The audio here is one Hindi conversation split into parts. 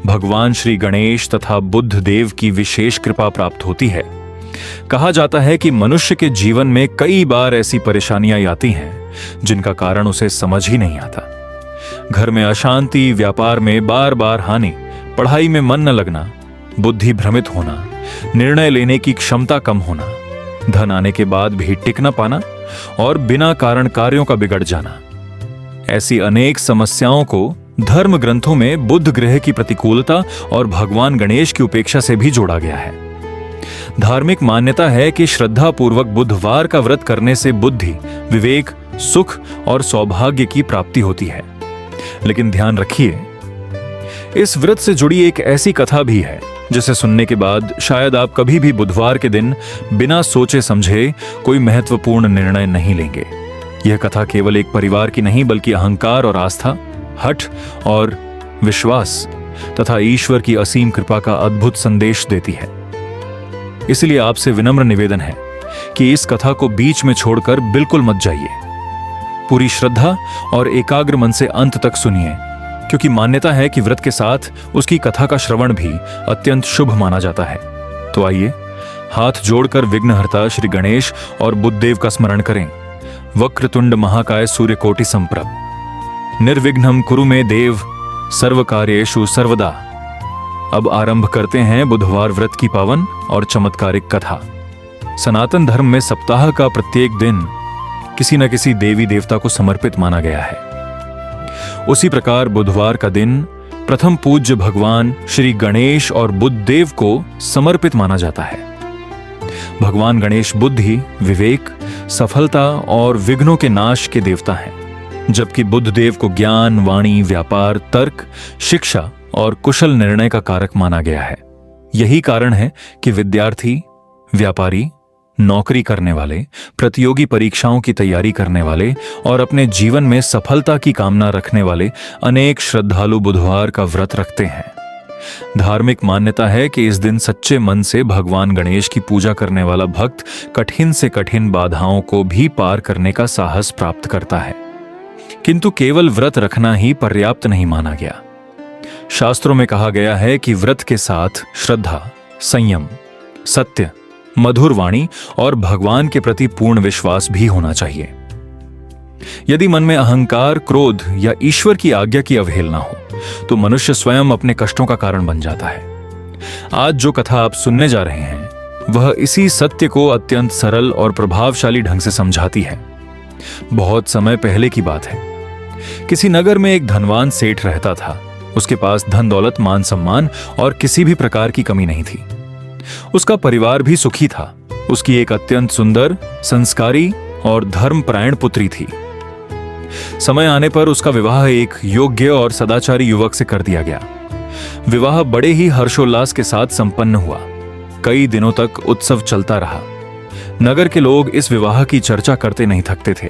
भगवान श्री गणेश तथा बुद्ध देव की विशेष कृपा प्राप्त होती है। कहा जाता है कि मनुष्य के जीवन में कई बार ऐसी परेशानियां आती हैं जिनका कारण उसे समझ ही नहीं आता। घर में अशांति, व्यापार में बार बार हानि, पढ़ाई में मन न लगना, बुद्धि भ्रमित होना, निर्णय लेने की क्षमता कम होना, धन आने के बाद भी टिक न पाना और बिना कारण कार्यों का बिगड़ जाना। ऐसी अनेक समस्याओं को धर्म ग्रंथों में बुध ग्रह की प्रतिकूलता और भगवान गणेश की उपेक्षा से भी जोड़ा गया है। धार्मिक मान्यता है कि श्रद्धा पूर्वक बुधवार का व्रत करने से बुद्धि, विवेक, सुख और सौभाग्य की प्राप्ति होती है। लेकिन ध्यान रखिए, इस व्रत से जुड़ी एक ऐसी कथा भी है जिसे सुनने के बाद शायद आप कभी भी बुधवार के दिन बिना सोचे समझे कोई महत्वपूर्ण निर्णय नहीं लेंगे। यह कथा केवल एक परिवार की नहीं बल्कि अहंकार और आस्था, हठ और विश्वास तथा ईश्वर की असीम कृपा का अद्भुत संदेश देती है। इसलिए आपसे विनम्र निवेदन है कि इस कथा को बीच में छोड़कर बिल्कुल मत जाइए। पूरी श्रद्धा और एकाग्र मन से अंत तक सुनिए, क्योंकि मान्यता है कि व्रत के साथ उसकी कथा का श्रवण भी अत्यंत शुभ माना जाता है। तो आइए हाथ जोड़कर विघ्नहर्ता श्री गणेश और बुद्धदेव का स्मरण करें। वक्रतुंड महाकाय सूर्यकोटि संप्रभ, निर्विघ्नं कुरु मे देव, सर्व कार्येषु सर्वदा। अब आरंभ करते हैं बुधवार व्रत की पावन और चमत्कारिक कथा। सनातन धर्म में सप्ताह का प्रत्येक दिन किसी न किसी देवी देवता को समर्पित माना गया है। उसी प्रकार बुधवार का दिन प्रथम पूज्य भगवान श्री गणेश और बुद्धदेव को समर्पित माना जाता है। भगवान गणेश बुद्धि, विवेक, सफलता और विघ्नों के नाश के देवता हैं, जबकि बुद्धदेव को ज्ञान, वाणी, व्यापार, तर्क, शिक्षा और कुशल निर्णय का कारक माना गया है। यही कारण है कि विद्यार्थी, व्यापारी, नौकरी करने वाले, प्रतियोगी परीक्षाओं की तैयारी करने वाले और अपने जीवन में सफलता की कामना रखने वाले अनेक श्रद्धालु बुधवार का व्रत रखते हैं। धार्मिक मान्यता है कि इस दिन सच्चे मन से भगवान गणेश की पूजा करने वाला भक्त कठिन से कठिन बाधाओं को भी पार करने का साहस प्राप्त करता है। किंतु केवल व्रत रखना ही पर्याप्त नहीं माना गया। शास्त्रों में कहा गया है कि व्रत के साथ श्रद्धा, संयम, सत्य, मधुर वाणी और भगवान के प्रति पूर्ण विश्वास भी होना चाहिए। यदि मन में अहंकार, क्रोध या ईश्वर की आज्ञा की अवहेलना हो तो मनुष्य स्वयं अपने कष्टों का कारण बन जाता है। आज जो कथा आप सुनने जा रहे हैं वह इसी सत्य को अत्यंत सरल और प्रभावशाली ढंग से समझाती है। बहुत समय पहले की बात है। किसी नगर में एक धनवान सेठ रहता था। उसके पास धन दौलत, मान सम्मान और किसी भी प्रकार की कमी नहीं थी। उसका परिवार भी सुखी था। उसकी एक अत्यंत सुंदर, संस्कारी और धर्मपरायण पुत्री थी। समय आने पर उसका विवाह एक योग्य और सदाचारी युवक से कर दिया गया। विवाह बड़े ही हर्षोल्लास के साथ संपन्न हुआ। कई दिनों तक उत्सव चलता रहा। नगर के लोग इस विवाह की चर्चा करते नहीं थकते थे।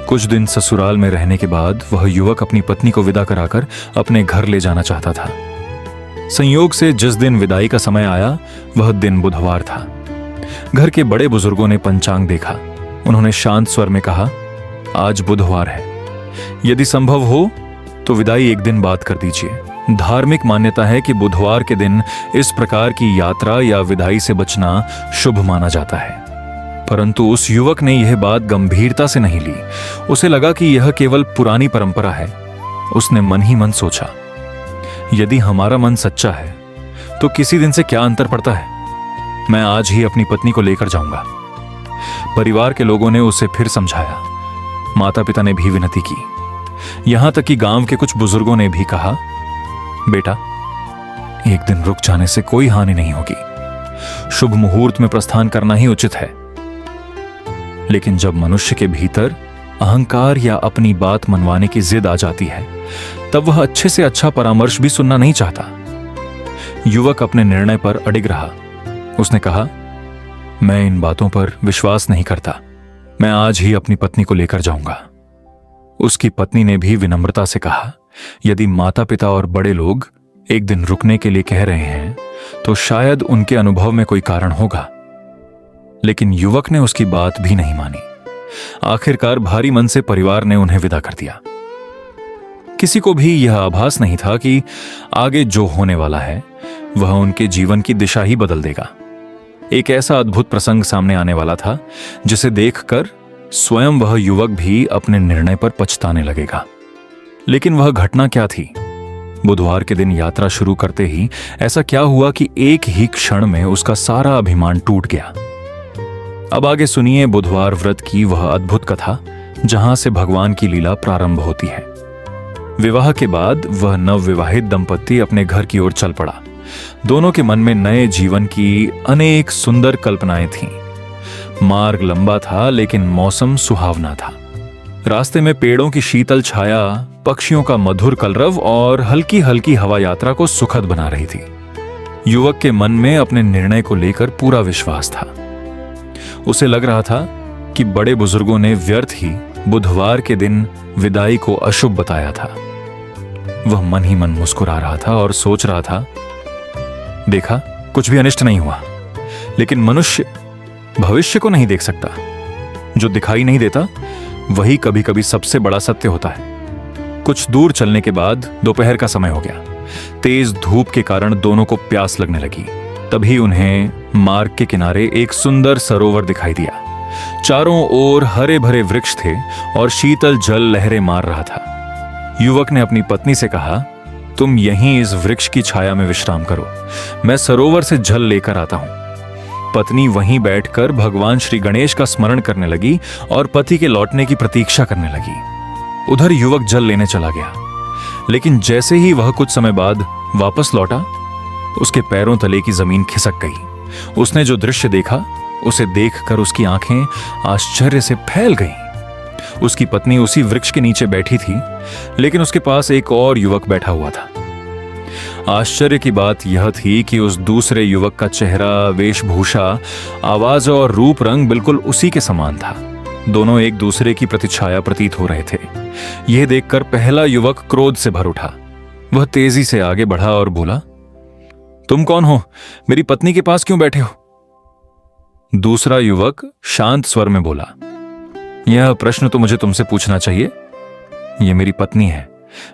कुछ दिन ससुराल में रहने के बाद वह युवक अपनी पत्नी को विदा कराकर अपने घर ले जाना चाहता था। संयोग से जिस दिन विदाई का समय आया वह दिन बुधवार था। घर के बड़े बुजुर्गों ने पंचांग देखा। उन्होंने शांत स्वर में कहा, आज बुधवार है, यदि संभव हो तो विदाई एक दिन बाद कर दीजिए। धार्मिक मान्यता है कि बुधवार के दिन इस प्रकार की यात्रा या विदाई से बचना शुभ माना जाता है। परंतु उस युवक ने यह बात गंभीरता से नहीं ली। उसे लगा कि यह केवल पुरानी परंपरा है। उसने मन ही मन सोचा, यदि हमारा मन सच्चा है तो किसी दिन से क्या अंतर पड़ता है। मैं आज ही अपनी पत्नी को लेकर जाऊंगा। परिवार के लोगों ने उसे फिर समझाया। माता पिता ने भी विनती की। यहां तक कि गांव के कुछ बुजुर्गों ने भी कहा, बेटा, एक दिन रुक जाने से कोई हानि नहीं होगी। शुभ मुहूर्त में प्रस्थान करना ही उचित है। लेकिन जब मनुष्य के भीतर अहंकार या अपनी बात मनवाने की जिद आ जाती है तब वह अच्छे से अच्छा परामर्श भी सुनना नहीं चाहता। युवक अपने निर्णय पर अडिग रहा। उसने कहा, मैं इन बातों पर विश्वास नहीं करता। मैं आज ही अपनी पत्नी को लेकर जाऊंगा। उसकी पत्नी ने भी विनम्रता से कहा, यदि माता पिता और बड़े लोग एक दिन रुकने के लिए कह रहे हैं तो शायद उनके अनुभव में कोई कारण होगा। लेकिन युवक ने उसकी बात भी नहीं मानी। आखिरकार भारी मन से परिवार ने उन्हें विदा कर दिया। किसी को भी यह आभास नहीं था कि आगे जो होने वाला है वह उनके जीवन की दिशा ही बदल देगा। एक ऐसा अद्भुत प्रसंग सामने आने वाला था जिसे देखकर स्वयं वह युवक भी अपने निर्णय पर पछताने लगेगा। लेकिन वह घटना क्या थी? बुधवार के दिन यात्रा शुरू करते ही ऐसा क्या हुआ कि एक ही क्षण में उसका सारा अभिमान टूट गया। अब आगे सुनिए बुधवार व्रत की वह अद्भुत कथा जहां से भगवान की लीला प्रारंभ होती है। विवाह के बाद वह नवविवाहित दंपत्ति अपने घर की ओर चल पड़ा। दोनों के मन में नए जीवन की अनेक सुंदर कल्पनाएं थीं। मार्ग लंबा था लेकिन मौसम सुहावना था। रास्ते में पेड़ों की शीतल छाया, पक्षियों का मधुर कलरव और हल्की हल्की हवा यात्रा को सुखद बना रही थी। युवक के मन में अपने निर्णय को लेकर पूरा विश्वास था। उसे लग रहा था कि बड़े बुजुर्गों ने व्यर्थ ही बुधवार के दिन विदाई को अशुभ बताया था। वह मन ही मन मुस्कुरा रहा था और सोच रहा था, देखा कुछ भी अनिष्ट नहीं हुआ। लेकिन मनुष्य भविष्य को नहीं देख सकता। जो दिखाई नहीं देता वही कभी कभी सबसे बड़ा सत्य होता है। कुछ दूर चलने के बाद दोपहर का समय हो गया। तेज धूप के कारण दोनों को प्यास लगने लगी। तभी उन्हें मार्ग के किनारे एक सुंदर सरोवर दिखाई दिया। चारों ओर हरे भरे वृक्ष थे और शीतल जल लहरें मार रहा था। युवक ने अपनी पत्नी से कहा, तुम यहीं इस वृक्ष की छाया में विश्राम करो, मैं सरोवर से जल लेकर आता हूं। पत्नी वहीं बैठकर भगवान श्री गणेश का स्मरण करने लगी और पति के लौटने की प्रतीक्षा करने लगी। उधर युवक जल लेने चला गया, लेकिन जैसे ही वह कुछ समय बाद वापस लौटा, उसके पैरों तले की जमीन खिसक गई। उसने जो दृश्य देखा उसे देखकर उसकी आंखें आश्चर्य से फैल गईं। उसकी पत्नी उसी वृक्ष के नीचे बैठी थी, लेकिन उसके पास एक और युवक बैठा हुआ था। आश्चर्य की बात यह थी कि उस दूसरे युवक का चेहरा, वेशभूषा, आवाज और रूप रंग बिल्कुल उसी के समान था। दोनों एक दूसरे की प्रतिछाया प्रतीत हो रहे थे। यह देखकर पहला युवक क्रोध से भर उठा। वह तेजी से आगे बढ़ा और बोला, तुम कौन हो? मेरी पत्नी के पास क्यों बैठे हो? दूसरा युवक शांत स्वर में बोला, यह प्रश्न तो मुझे तुमसे पूछना चाहिए। यह मेरी पत्नी है।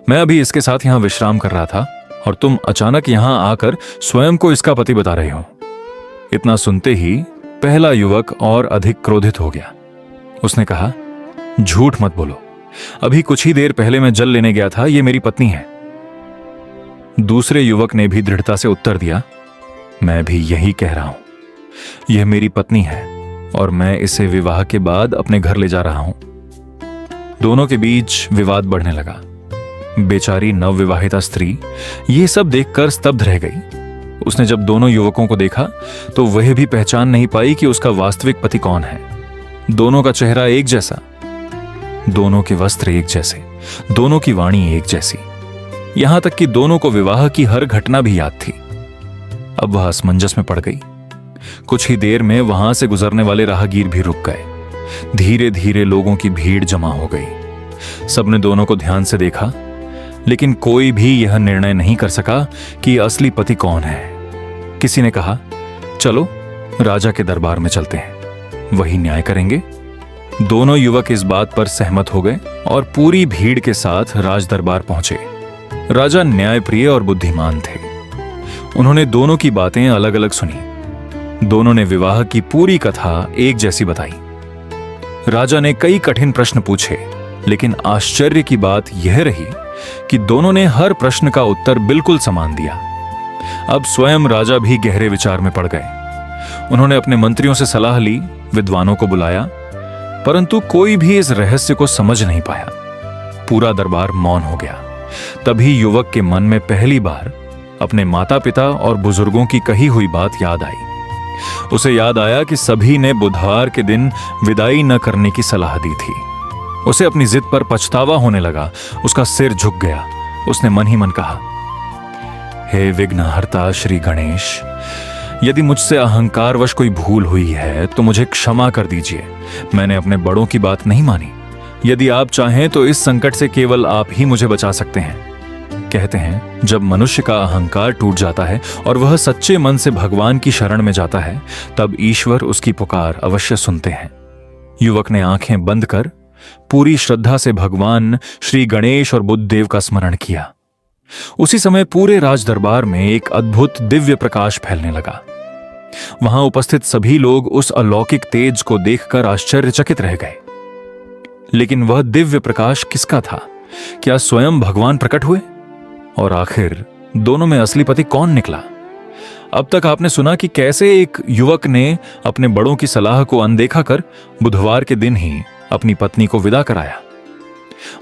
मैं अभी इसके साथ यहां विश्राम कर रहा था और तुम अचानक यहां आकर स्वयं को इसका पति बता रहे हो। इतना सुनते ही पहला युवक और अधिक क्रोधित हो गया। उसने कहा, झूठ मत बोलो, अभी कुछ ही देर पहले मैं जल लेने गया था, यह मेरी पत्नी है। दूसरे युवक ने भी दृढ़ता से उत्तर दिया, मैं भी यही कह रहा हूं, यह मेरी पत्नी है और मैं इसे विवाह के बाद अपने घर ले जा रहा हूं। दोनों के बीच विवाद बढ़ने लगा। बेचारी नवविवाहिता स्त्री यह सब देखकर स्तब्ध रह गई। उसने जब दोनों युवकों को देखा तो वह भी पहचान नहीं पाई कि उसका वास्तविक पति कौन है। दोनों का चेहरा एक जैसा, दोनों के वस्त्र एक जैसे, दोनों की वाणी एक जैसी, यहां तक कि दोनों को विवाह की हर घटना भी याद थी। अब वह असमंजस में पड़ गई। कुछ ही देर में वहां से गुजरने वाले राहगीर भी रुक गए। धीरे धीरे लोगों की भीड़ जमा हो गई। सबने दोनों को ध्यान से देखा, लेकिन कोई भी यह निर्णय नहीं कर सका कि असली पति कौन है। किसी ने कहा, चलो राजा के दरबार में चलते हैं, वही न्याय करेंगे। दोनों युवक इस बात पर सहमत हो गए और पूरी भीड़ के साथ राज दरबार पहुंचे। राजा न्यायप्रिय और बुद्धिमान थे। उन्होंने दोनों की बातें अलग अलग सुनी। दोनों ने विवाह की पूरी कथा एक जैसी बताई। राजा ने कई कठिन प्रश्न पूछे, लेकिन आश्चर्य की बात यह रही कि दोनों ने हर प्रश्न का उत्तर बिल्कुल समान दिया। अब स्वयं राजा भी गहरे विचार में पड़ गए। उन्होंने अपने मंत्रियों से सलाह ली, विद्वानों को बुलाया, परंतु कोई भी इस रहस्य को समझ नहीं पाया। पूरा दरबार मौन हो गया। तभी युवक के मन में पहली बार अपने माता पिता और बुजुर्गों की कही हुई बात याद आई। उसे याद आया कि सभी ने बुधवार के दिन विदाई न करने की सलाह दी थी। उसे अपनी जिद पर पछतावा होने लगा। उसका सिर झुक गया। उसने मन ही मन कहा, हे विघ्नहर्ता श्री गणेश, यदि मुझसे अहंकारवश कोई भूल हुई है तो मुझे क्षमा कर दीजिए। मैंने अपने बड़ों की बात नहीं मानी। यदि आप चाहें तो इस संकट से केवल आप ही मुझे बचा सकते हैं। कहते हैं, जब मनुष्य का अहंकार टूट जाता है और वह सच्चे मन से भगवान की शरण में जाता है, तब ईश्वर उसकी पुकार अवश्य सुनते हैं। युवक ने आंखें बंद कर पूरी श्रद्धा से भगवान श्री गणेश और बुद्ध देव का स्मरण किया। उसी समय पूरे राज दरबार में एक अद्भुत दिव्य प्रकाश फैलने लगा। वहां उपस्थित सभी लोग उस अलौकिक तेज को देखकर आश्चर्यचकित रह गए। लेकिन वह दिव्य प्रकाश किसका था? क्या स्वयं भगवान प्रकट हुए? और आखिर दोनों में असली पति कौन निकला? अब तक आपने सुना कि कैसे एक युवक ने अपने बड़ों की सलाह को अनदेखा कर बुधवार के दिन ही अपनी पत्नी को विदा कराया।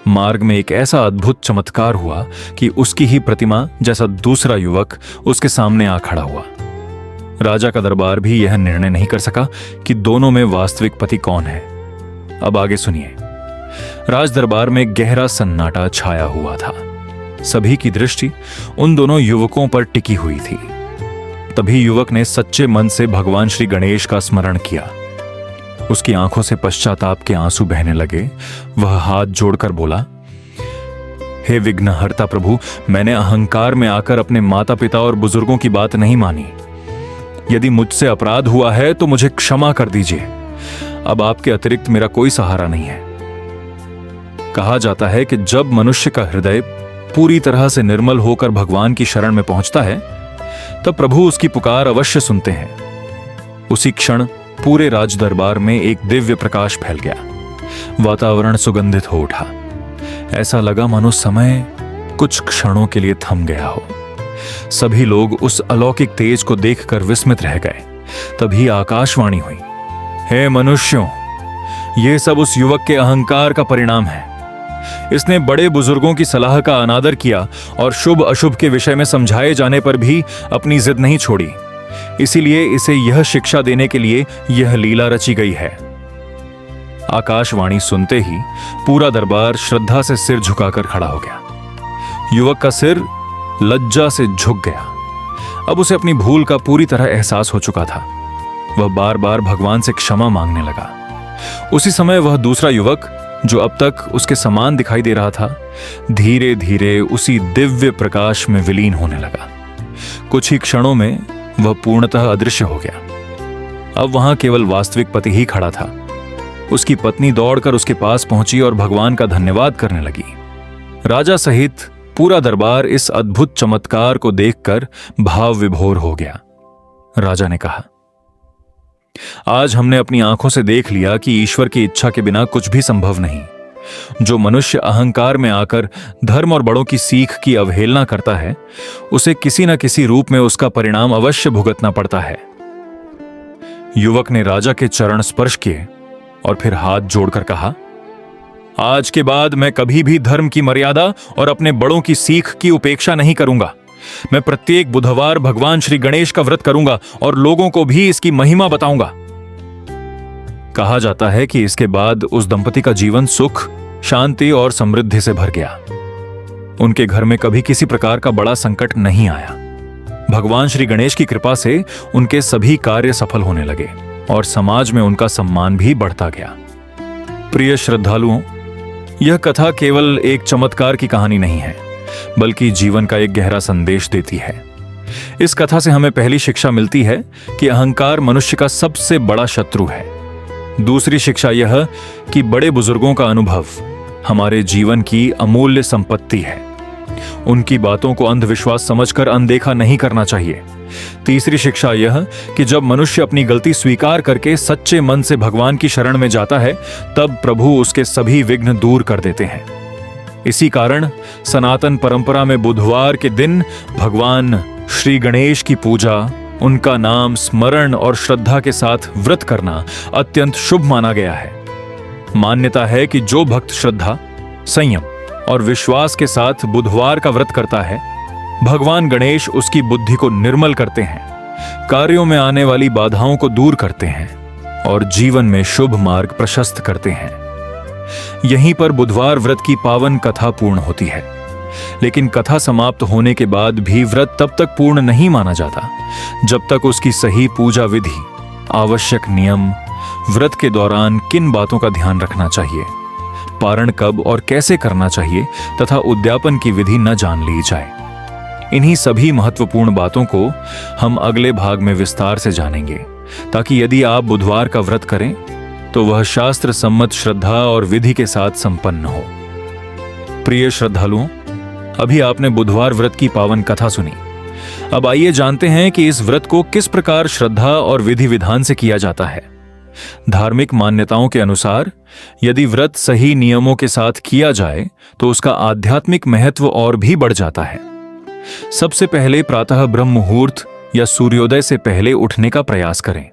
मार्ग में एक ऐसा अद्भुत चमत्कार हुआ कि उसकी ही प्रतिमा जैसा दूसरा युवक उसके सामने आ खड़ा हुआ। राजा का दरबार भी यह निर्णय नहीं कर सका कि दोनों में वास्तविक पति कौन है। अब आगे सुनिए। राज दरबार में गहरा सन्नाटा छाया हुआ था। सभी की दृष्टि उन दोनों युवकों पर टिकी हुई थी। तभी युवक ने सच्चे मन से भगवान श्री गणेश का स्मरण किया। उसकी आंखों से पश्चाताप के आंसू बहने लगे। वह हाथ जोड़कर बोला, हे विघ्नहर्ता प्रभु, मैंने अहंकार में आकर अपने माता पिता और बुजुर्गों की बात नहीं मानी। यदि मुझसे अपराध हुआ है तो मुझे क्षमा कर दीजिए। अब आपके अतिरिक्त मेरा कोई सहारा नहीं है। कहा जाता है कि जब मनुष्य का हृदय पूरी तरह से निर्मल होकर भगवान की शरण में पहुंचता है तब प्रभु उसकी पुकार अवश्य सुनते हैं। उसी क्षण पूरे राज दरबार में एक दिव्य प्रकाश फैल गया। वातावरण सुगंधित हो उठा। ऐसा लगा मानो समय कुछ क्षणों के लिए थम गया हो। सभी लोग उस अलौकिक तेज को देखकर विस्मित रह गए। तभी आकाशवाणी हुई, हे मनुष्यों, यह सब उस युवक के अहंकार का परिणाम है। इसने बड़े बुजुर्गों की सलाह का अनादर किया और शुभ अशुभ के विषय में समझाए जाने पर भी अपनी जिद नहीं छोड़ी। इसीलिए इसे यह शिक्षा देने के लिए यह लीला रची गई है। आकाशवाणी सुनते ही पूरा दरबार श्रद्धा से सिर झुकाकर खड़ा हो गया। युवक का सिर लज्जा से झुक गया। अब उसे अपनी भूल का पूरी तरह एहसास हो चुका था। वह बार बार भगवान से क्षमा मांगने लगा। उसी समय वह दूसरा युवक, जो अब तक उसके समान दिखाई दे रहा था, धीरे धीरे उसी दिव्य प्रकाश में विलीन होने लगा। कुछ ही क्षणों में वह पूर्णतः अदृश्य हो गया। अब वहां केवल वास्तविक पति ही खड़ा था। उसकी पत्नी दौड़कर उसके पास पहुंची और भगवान का धन्यवाद करने लगी। राजा सहित पूरा दरबार इस अद्भुत चमत्कार को देखकर भाव विभोर हो गया। राजा ने कहा, आज हमने अपनी आंखों से देख लिया कि ईश्वर की इच्छा के बिना कुछ भी संभव नहीं। जो मनुष्य अहंकार में आकर धर्म और बड़ों की सीख की अवहेलना करता है, उसे किसी न किसी रूप में उसका परिणाम अवश्य भुगतना पड़ता है। युवक ने राजा के चरण स्पर्श किए और फिर हाथ जोड़कर कहा, आज के बाद मैं कभी भी धर्म की मर्यादा और अपने बड़ों की सीख की उपेक्षा नहीं करूंगा। मैं प्रत्येक बुधवार भगवान श्री गणेश का व्रत करूंगा और लोगों को भी इसकी महिमा बताऊंगा। कहा जाता है कि इसके बाद उस दंपति का जीवन सुख, शांति और समृद्धि से भर गया। उनके घर में कभी किसी प्रकार का बड़ा संकट नहीं आया। भगवान श्री गणेश की कृपा से उनके सभी कार्य सफल होने लगे और समाज में उनका सम्मान भी बढ़ता गया। प्रिय श्रद्धालुओं, यह कथा केवल एक चमत्कार की कहानी नहीं है, बल्कि जीवन का एक गहरा संदेश देती है। इस कथा से हमें पहली शिक्षा मिलती है कि अहंकार मनुष्य का सबसे बड़ा शत्रु है। दूसरी शिक्षा यह कि बड़े बुजुर्गों का अनुभव हमारे जीवन की अमूल्य संपत्ति है। उनकी बातों को अंधविश्वास समझकर अनदेखा नहीं करना चाहिए। तीसरी शिक्षा यह कि जब मनुष्य अपनी गलती स्वीकार करके सच्चे मन से भगवान की शरण में जाता है, तब प्रभु उसके सभी विघ्न दूर कर देते हैं। इसी कारण सनातन परंपरा में बुधवार के दिन भगवान श्री गणेश की पूजा, उनका नाम स्मरण और श्रद्धा के साथ व्रत करना अत्यंत शुभ माना गया है। मान्यता है कि जो भक्त श्रद्धा, संयम और विश्वास के साथ बुधवार का व्रत करता है, भगवान गणेश उसकी बुद्धि को निर्मल करते हैं, कार्यों में आने वाली बाधाओं को दूर करते हैं और जीवन में शुभ मार्ग प्रशस्त करते हैं। यहीं पर बुधवार व्रत की पावन कथा पूर्ण होती है। लेकिन कथा समाप्त होने के बाद भी व्रत तब तक पूर्ण नहीं माना जाता जब तक उसकी सही पूजा विधि, आवश्यक नियम, व्रत के दौरान किन बातों का ध्यान रखना चाहिए, पारण कब और कैसे करना चाहिए तथा उद्यापन की विधि न जान ली जाए। इन्हीं सभी महत्वपूर्ण बातों को हम अगले भाग में विस्तार से जानेंगे, ताकि यदि आप बुधवार का व्रत करें तो वह शास्त्र सम्मत श्रद्धा और विधि के साथ संपन्न हो। प्रिय श्रद्धालुओं, अभी आपने बुधवार व्रत की पावन कथा सुनी। अब आइए जानते हैं कि इस व्रत को किस प्रकार श्रद्धा और विधि विधान से किया जाता है। धार्मिक मान्यताओं के अनुसार यदि व्रत सही नियमों के साथ किया जाए तो उसका आध्यात्मिक महत्व और भी बढ़ जाता है। सबसे पहले प्रातः ब्रह्म मुहूर्त या सूर्योदय से पहले उठने का प्रयास करें।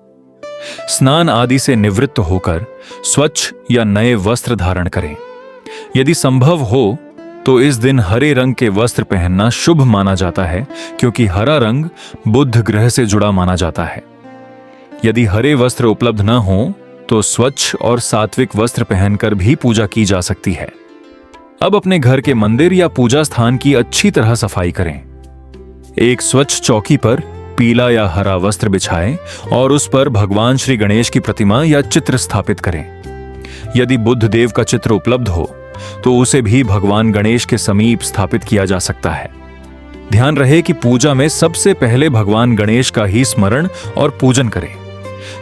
स्नान आदि से निवृत्त होकर स्वच्छ या नए वस्त्र धारण करें। यदि संभव हो तो इस दिन हरे रंग के वस्त्र पहनना शुभ माना जाता है, क्योंकि हरा रंग बुध ग्रह से जुड़ा माना जाता है। यदि हरे वस्त्र उपलब्ध न हो तो स्वच्छ और सात्विक वस्त्र पहनकर भी पूजा की जा सकती है। अब अपने घर के मंदिर या पूजा स्थान की अच्छी तरह सफाई करें। एक स्वच्छ चौकी पर पीला या हरा वस्त्र बिछाएं और उस पर भगवान श्री गणेश की प्रतिमा या चित्र स्थापित करें। यदि बुध देव का चित्र उपलब्ध हो तो उसे भी भगवान गणेश के समीप स्थापित किया जा सकता है। ध्यान रहे कि पूजा में सबसे पहले भगवान गणेश का ही स्मरण और पूजन करें,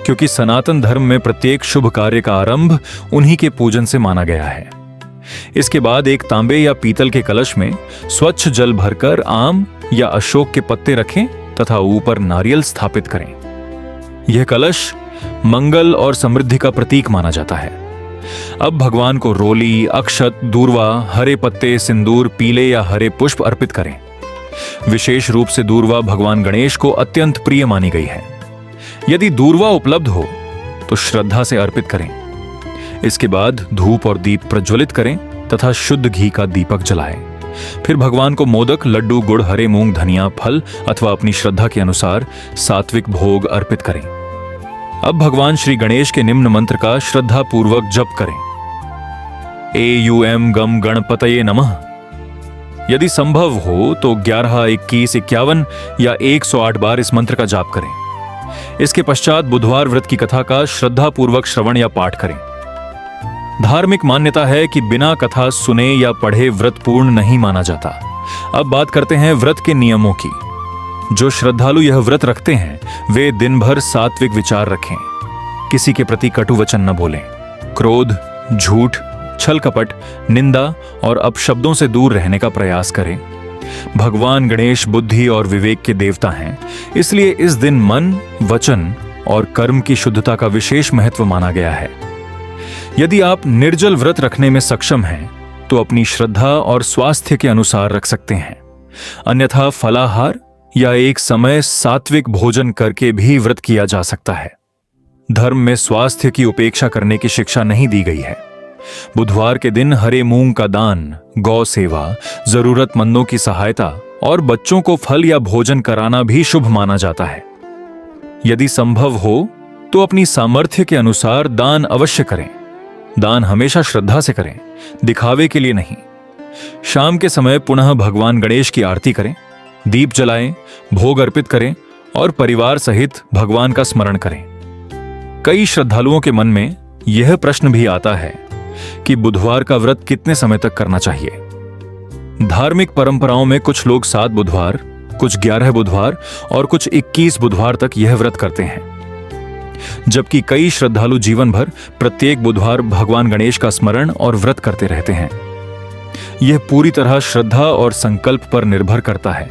क्योंकि सनातन धर्म में प्रत्येक शुभ कार्य का आरंभ उन्हीं के पूजन से माना गया है। इसके बाद एक तांबे या पीतल के कलश में स्वच्छ जल भरकर आम या अशोक के पत्ते रखें तथा ऊपर नारियल स्थापित करें। यह कलश मंगल और समृद्धि का प्रतीक माना जाता है। अब भगवान को रोली, अक्षत, दूर्वा, हरे पत्ते, सिंदूर, पीले या हरे पुष्प अर्पित करें। विशेष रूप से दूर्वा भगवान गणेश को अत्यंत प्रिय मानी गई है। यदि दूर्वा उपलब्ध हो तो श्रद्धा से अर्पित करें। इसके बाद धूप और दीप प्रज्वलित करें तथा शुद्ध घी का दीपक जलाएं। फिर भगवान को मोदक, लड्डू, गुड़, हरे मूंग, धनिया, फल अथवा अपनी श्रद्धा के अनुसार सात्विक भोग अर्पित करें। अब भगवान श्री गणेश के निम्न मंत्र का श्रद्धा पूर्वक जप करें। AUM गम गणपतये नमः। यदि संभव हो तो 11, 21, 51 या 108 बार इस मंत्र का जाप करें। इसके पश्चात बुधवार व्रत की कथा का श्रद्धा पूर्वक श्रवण या पाठ करें। धार्मिक मान्यता है कि बिना कथा सुने या पढ़े व्रत पूर्ण नहीं माना जाता। अब बात करते हैं व्रत के नियमों की। जो श्रद्धालु यह व्रत रखते हैं वे दिन भर सात्विक विचार रखें। किसी के प्रति कटु वचन न बोलें। क्रोध, झूठ, छल कपट, निंदा और अपशब्दों से दूर रहने का प्रयास करें। भगवान गणेश बुद्धि और विवेक के देवता हैं, इसलिए इस दिन मन, वचन और कर्म की शुद्धता का विशेष महत्व माना गया है। यदि आप निर्जल व्रत रखने में सक्षम हैं तो अपनी श्रद्धा और स्वास्थ्य के अनुसार रख सकते हैं। अन्यथा फलाहार या एक समय सात्विक भोजन करके भी व्रत किया जा सकता है। धर्म में स्वास्थ्य की उपेक्षा करने की शिक्षा नहीं दी गई है। बुधवार के दिन हरे मूंग का दान, गौ सेवा, जरूरतमंदों की सहायता और बच्चों को फल या भोजन कराना भी शुभ माना जाता है। यदि संभव हो तो अपनी सामर्थ्य के अनुसार दान अवश्य करें। दान हमेशा श्रद्धा से करें, दिखावे के लिए नहीं। शाम के समय पुनः भगवान गणेश की आरती करें, दीप जलाएं, भोग अर्पित करें और परिवार सहित भगवान का स्मरण करें। कई श्रद्धालुओं के मन में यह प्रश्न भी आता है कि बुधवार का व्रत कितने समय तक करना चाहिए। धार्मिक परंपराओं में कुछ लोग 7 बुधवार, कुछ 11 बुधवार और कुछ 21 बुधवार तक यह व्रत करते हैं, जबकि कई श्रद्धालु जीवन भर प्रत्येक बुधवार भगवान गणेश का स्मरण और व्रत करते रहते हैं। यह पूरी तरह श्रद्धा और संकल्प पर निर्भर करता है।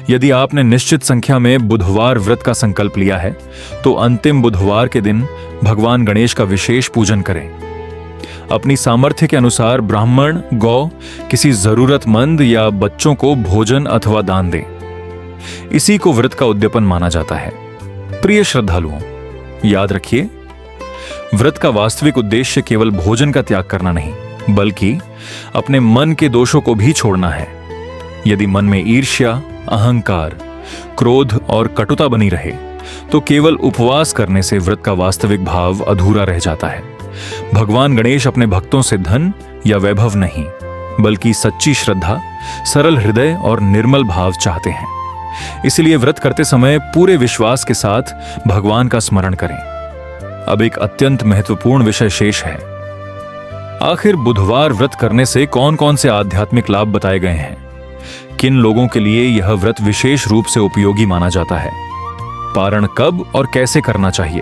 यदि आपने निश्चित संख्या में बुधवार व्रत का संकल्प लिया है तो अंतिम बुधवार के दिन भगवान गणेश का विशेष पूजन करें। अपनी सामर्थ्य के अनुसार ब्राह्मण, गौ, किसी जरूरतमंद या बच्चों को भोजन अथवा दान दें। इसी को व्रत का उद्यापन माना जाता है। प्रिय श्रद्धालुओं, याद रखिए, व्रत का वास्तविक उद्देश्य केवल भोजन का त्याग करना नहीं, बल्कि अपने मन के दोषों को भी छोड़ना है। यदि मन में ईर्ष्या, अहंकार, क्रोध और कटुता बनी रहे तो केवल उपवास करने से व्रत का वास्तविक भाव अधूरा रह जाता है। भगवान गणेश अपने भक्तों से धन या वैभव नहीं, बल्कि सच्ची श्रद्धा, सरल हृदय और निर्मल भाव चाहते हैं। इसलिए व्रत करते समय पूरे विश्वास के साथ भगवान का स्मरण करें। अब एक अत्यंत महत्वपूर्ण विषय शेष है। आखिर बुधवार व्रत करने से कौन कौन से आध्यात्मिक लाभ बताए गए हैं? किन लोगों के लिए यह व्रत विशेष रूप से उपयोगी माना जाता है? पारण कब और कैसे करना चाहिए?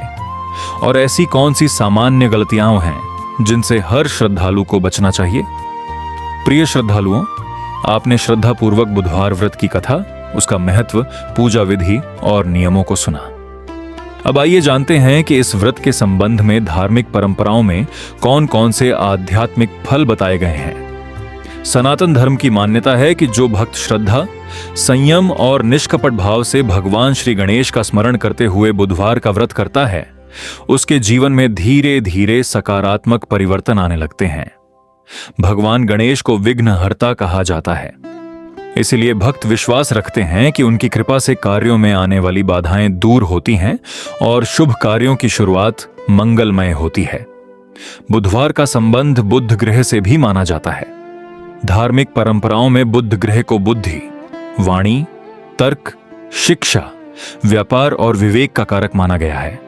और ऐसी कौन सी सामान्य गलतियां हैं जिनसे हर श्रद्धालु को बचना चाहिए? प्रिय श्रद्धालुओं, आपने श्रद्धापूर्वक बुधवार व्रत की कथा, उसका महत्व, पूजा विधि और नियमों को सुना। अब आइए जानते हैं कि इस व्रत के संबंध में धार्मिक परंपराओं में कौन कौन से आध्यात्मिक फल बताए गए हैं। सनातन धर्म की मान्यता है कि जो भक्त श्रद्धा, संयम और निष्कपट भाव से भगवान श्री गणेश का स्मरण करते हुए बुधवार का व्रत करता है, उसके जीवन में धीरे धीरे सकारात्मक परिवर्तन आने लगते हैं। भगवान गणेश को विघ्नहर्ता कहा जाता है। इसलिए भक्त विश्वास रखते हैं कि उनकी कृपा से कार्यों में आने वाली बाधाएं दूर होती हैं और शुभ कार्यों की शुरुआत मंगलमय होती है। बुधवार का संबंध बुध ग्रह से भी माना जाता है। धार्मिक परंपराओं में बुध ग्रह को बुद्धि, वाणी, तर्क, शिक्षा, व्यापार और विवेक का कारक माना गया है।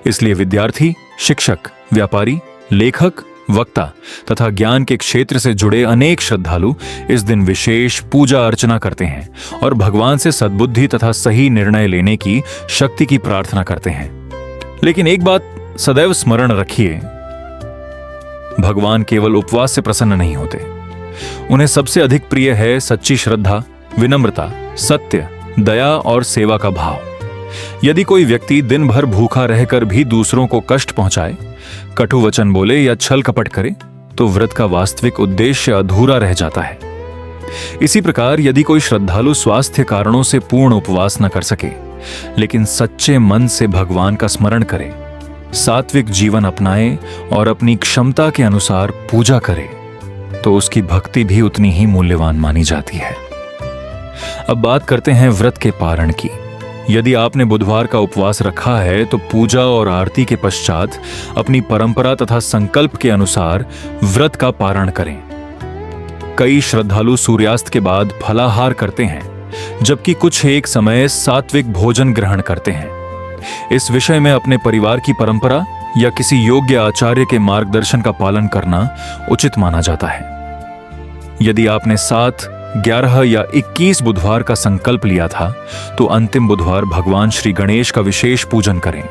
इसलिए विद्यार्थी, शिक्षक, व्यापारी, लेखक, वक्ता तथा ज्ञान के क्षेत्र से जुड़े अनेक श्रद्धालु इस दिन विशेष पूजा अर्चना करते हैं और भगवान से सद्बुद्धि तथा सही निर्णय लेने की शक्ति की प्रार्थना करते हैं। लेकिन एक बात सदैव स्मरण रखिए, भगवान केवल उपवास से प्रसन्न नहीं होते। उन्हें सबसे अधिक प्रिय है सच्ची श्रद्धा, विनम्रता, सत्य, दया और सेवा का भाव। यदि कोई व्यक्ति दिन भर भूखा रहकर भी दूसरों को कष्ट पहुंचाए, कटु वचन बोले या छल कपट करे, तो व्रत का वास्तविक उद्देश्य अधूरा रह जाता है। इसी प्रकार यदि कोई श्रद्धालु स्वास्थ्य कारणों से पूर्ण उपवास न कर सके, लेकिन सच्चे मन से भगवान का स्मरण करे, सात्विक जीवन अपनाए और अपनी क्षमता के अनुसार पूजा करे, तो उसकी भक्ति भी उतनी ही मूल्यवान मानी जाती है। अब बात करते हैं व्रत के पारण की। यदि आपने बुधवार का उपवास रखा है तो पूजा और आरती के पश्चात अपनी परंपरा तथा संकल्प के अनुसार व्रत का पारण करें। कई श्रद्धालु सूर्यास्त के बाद फलाहार करते हैं, जबकि कुछ एक समय सात्विक भोजन ग्रहण करते हैं। इस विषय में अपने परिवार की परंपरा या किसी योग्य आचार्य के मार्गदर्शन का पालन करना उचित माना जाता है। यदि आपने 7, 11 या 21 बुधवार का संकल्प लिया था, तो अंतिम बुधवार भगवान श्री गणेश का विशेष पूजन करें।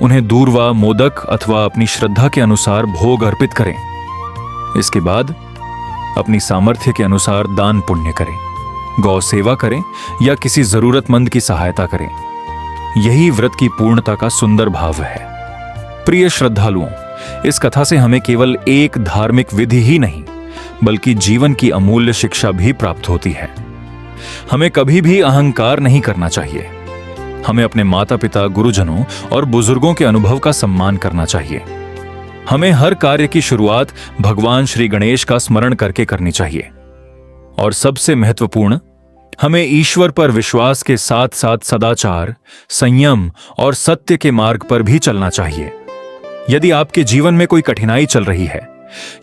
उन्हें दूर्वा, मोदक अथवा अपनी श्रद्धा के अनुसार भोग अर्पित करें। इसके बाद अपनी सामर्थ्य के अनुसार दान पुण्य करें, गौ सेवा करें या किसी जरूरतमंद की सहायता करें। यही व्रत की पूर्णता का सुंदर भाव है। प्रिय श्रद्धालुओं, इस कथा से हमें केवल एक धार्मिक विधि ही नहीं, बल्कि जीवन की अमूल्य शिक्षा भी प्राप्त होती है। हमें कभी भी अहंकार नहीं करना चाहिए। हमें अपने माता पिता, गुरुजनों और बुजुर्गों के अनुभव का सम्मान करना चाहिए। हमें हर कार्य की शुरुआत भगवान श्री गणेश का स्मरण करके करनी चाहिए। और सबसे महत्वपूर्ण, हमें ईश्वर पर विश्वास के साथ साथ सदाचार, संयम और सत्य के मार्ग पर भी चलना चाहिए। यदि आपके जीवन में कोई कठिनाई चल रही है,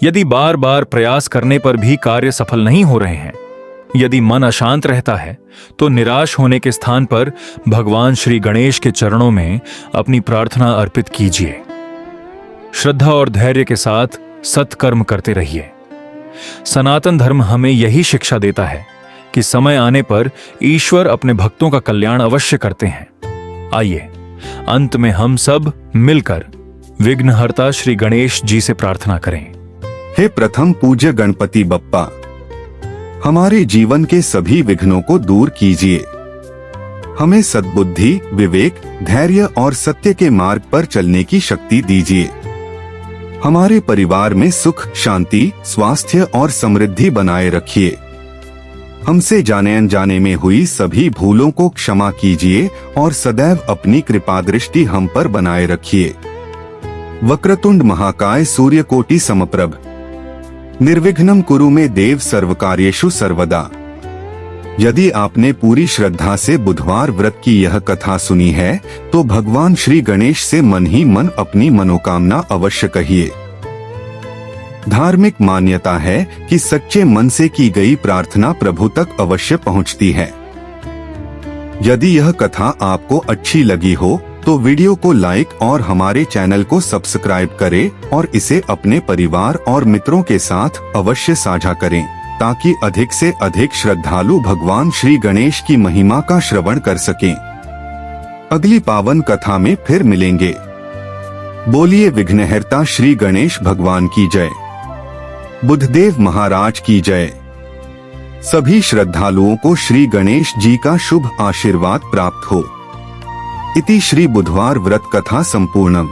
यदि बार बार प्रयास करने पर भी कार्य सफल नहीं हो रहे हैं, यदि मन अशांत रहता है, तो निराश होने के स्थान पर भगवान श्री गणेश के चरणों में अपनी प्रार्थना अर्पित कीजिए। श्रद्धा और धैर्य के साथ सत्कर्म करते रहिए। सनातन धर्म हमें यही शिक्षा देता है कि समय आने पर ईश्वर अपने भक्तों का कल्याण अवश्य करते हैं। आइए अंत में हम सब मिलकर विघ्नहर्ता श्री गणेश जी से प्रार्थना करें। हे प्रथम पूज्य गणपति बप्पा, हमारे जीवन के सभी विघ्नों को दूर कीजिए। हमें सद्बुद्धि, विवेक, धैर्य और सत्य के मार्ग पर चलने की शक्ति दीजिए। हमारे परिवार में सुख, शांति, स्वास्थ्य और समृद्धि बनाए रखिए। हमसे जाने अनजाने में हुई सभी भूलों को क्षमा कीजिए और सदैव अपनी कृपा दृष्टि हम पर बनाए रखिए। वक्रतुंड महाकाय सूर्यकोटि समप्रभ, निर्विघ्नं कुरु मे देव सर्वकार्येषु सर्वदा। यदि आपने पूरी श्रद्धा से बुधवार व्रत की यह कथा सुनी है, तो भगवान श्री गणेश से मन ही मन अपनी मनोकामना अवश्य कहिए। धार्मिक मान्यता है कि सच्चे मन से की गई प्रार्थना प्रभु तक अवश्य पहुंचती है। यदि यह कथा आपको अच्छी लगी हो, तो वीडियो को लाइक और हमारे चैनल को सब्सक्राइब करें और इसे अपने परिवार और मित्रों के साथ अवश्य साझा करें, ताकि अधिक से अधिक श्रद्धालु भगवान श्री गणेश की महिमा का श्रवण कर सकें। अगली पावन कथा में फिर मिलेंगे। बोलिए विघ्नहर्ता श्री गणेश भगवान की जय। बुद्धदेव महाराज की जय। सभी श्रद्धालुओं को श्री गणेश जी का शुभ आशीर्वाद प्राप्त हो। इति श्री बुधवार व्रत कथा संपूर्णम।